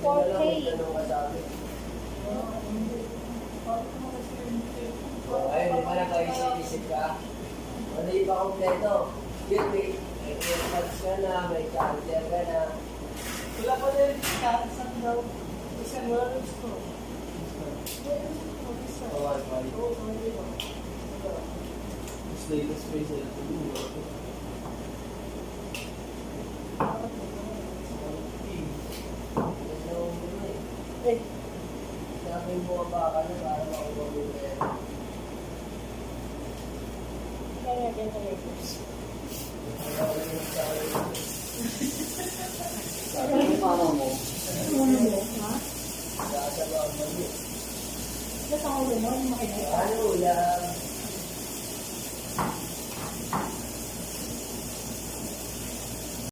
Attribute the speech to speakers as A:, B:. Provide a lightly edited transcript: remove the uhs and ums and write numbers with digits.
A: 4K.
B: Tanong ka sa amin. Ayun, di ba nag-isip ka? Ano yung pa kompleto? Yun, may earbuds ka na, may charger ka na.
C: Wala pa rin isang daw. Isang wala rin ito.
B: Bawal pa rin.
D: Mas latest pa yung sila.
C: Eh,
B: Sabi mo ba ka na para makuha mo yung pera?
A: Kaya natin sa labels.
B: Sabi mo mama mo,
A: Ano mo, ha?
B: nasa ba ang mali?
A: Ba't ako rin mo? Ano makikita?
B: Ano ulam?